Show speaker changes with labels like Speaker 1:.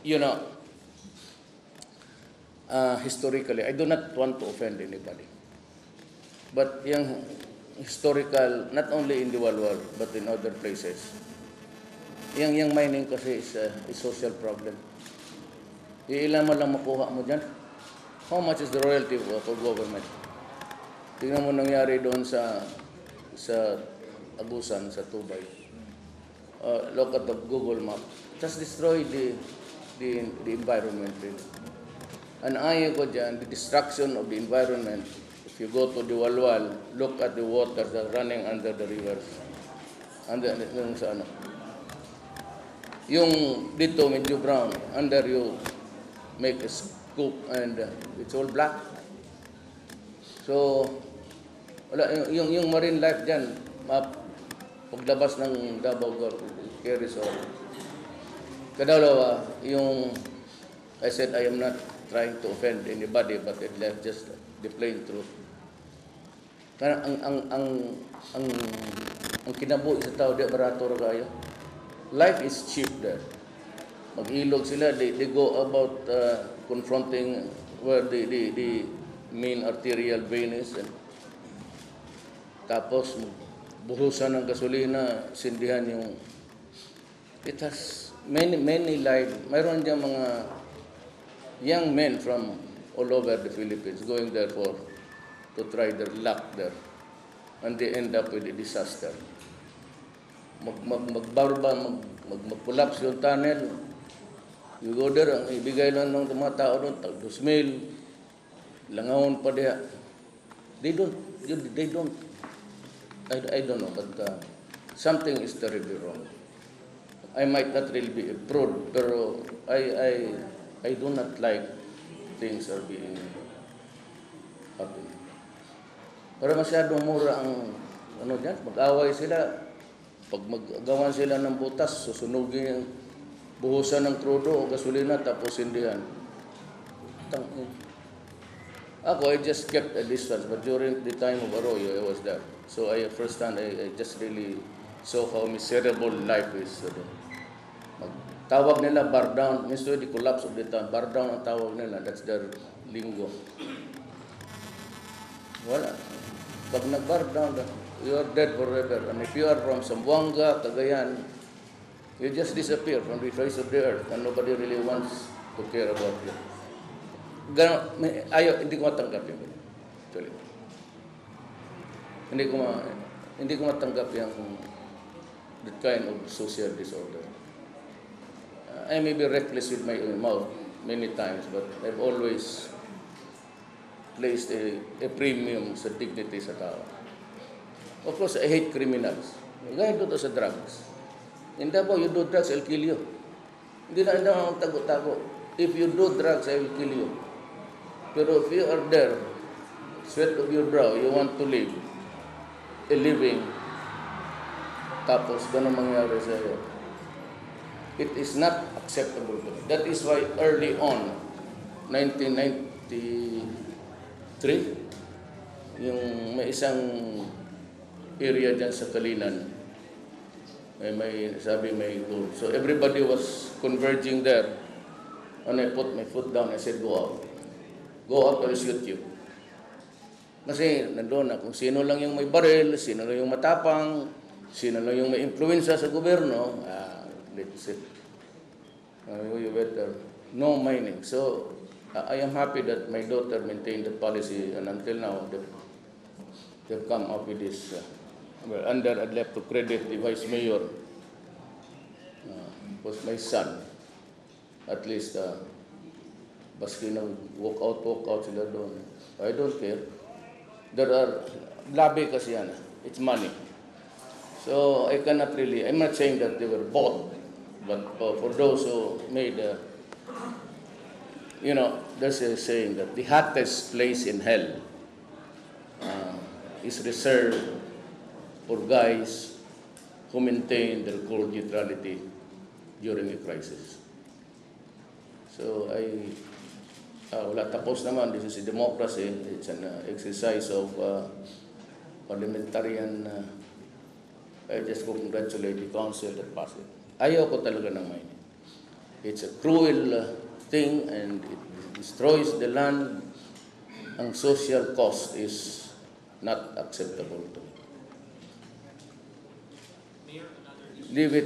Speaker 1: you know, historically, I do not want to offend anybody. But yung historical, not only in the world, but in other places, yung mining kasi is a social problem. Ilan mo lang makuha mo dyan? How much is the royalty for government? Tingnan mo nangyari doon sa Agusan, sa Tubay. Look at the Google map. Just destroy the environment really. And ayaw ko dyan, the destruction of the environment. If you go to the Walwal, look at the waters that are running under the rivers. Yung dito, medyo brown, under you make a scoop and it's all black. So, yung marine life dyan, paglabas ng Davao carries on. Kadalawa, yung, I said I am not trying to offend anybody, but it's just the plain truth. Kaya ang kinabuhi sa tao, di barato ra kayo. Life is cheap there. Mag-ilog sila, they go about confronting where the main arterial vein is. And tapos, buhusan ng gasolina, sindihan yung... It has many lives. Mayroon dyan mga young men from all over the Philippines going there to try their luck there. And they end up with a disaster. Mag-collapse yung tunnel. You go there, ang ibigay lang ng mga tao doon, tag 2,000, langawon pa diya. They don't, I don't know, but something is terribly wrong. I might not really be a prude, pero I do not like things are being happening. Pero masyadong mura ang ano dyan, mag-away sila. Pag magagawan sila ng butas, susunugin yung buhusan ng krudo o gasolina tapos sindihan. Ako, I just kept a distance, but during the time of Arroyo, I was there. So I firsthand, I just really saw how miserable life is. Tawag nila bar down, means the collapse of the town. Bar down ang tawag nila, that's their lingo. Wala. Pag nag-bar down, you are dead forever. And if you are from Zamboanga, Cagayan, you just disappear from the face of the earth and nobody really wants to care about you. Hindi ko matanggap yun. Actually. Hindi ko matanggap yung that kind of social disorder. I may be reckless with my mouth many times, but I've always placed a premium sa dignity sa tao. Of course, I hate criminals. Gaya doon sa drugs. In Davao, you do drugs, I'll kill you. Hindi na akong tago-tago. If you do drugs, I will kill you. Pero if you are there, sweat of your brow, you want to live a living, tapos ganun mangyari sa iyo. It is not acceptable to me. That is why early on, 1993, yung may isang area dyan sa Kalinan, may gold. So everybody was converging there. And I put my foot down, I said, go out. Go out or I'll shoot you. Kasi nandun na kung sino lang yung may baril, sino lang yung matapang, sino lang yung may influensya sa gobyerno, let's say, you better, no mining. So, I am happy that my daughter maintained the policy, and until now, they've come up with this. I'd love to credit the Vice Mayor, was my son. At least, baski na walk out sila doon. I don't care. There are, labi kasi yan, it's money. So, I cannot really, I'm not saying that they were bought, but for those who made, there's a saying that the hottest place in hell is reserved for guys who maintain their cold neutrality during a crisis. So, wala tapos naman, this is a democracy, it's an exercise of parliamentarian, I just congratulate the council that passed it. Ayaw ko talaga ng mining. It's a cruel thing and it destroys the land. Ang social cost is not acceptable to me. Leave it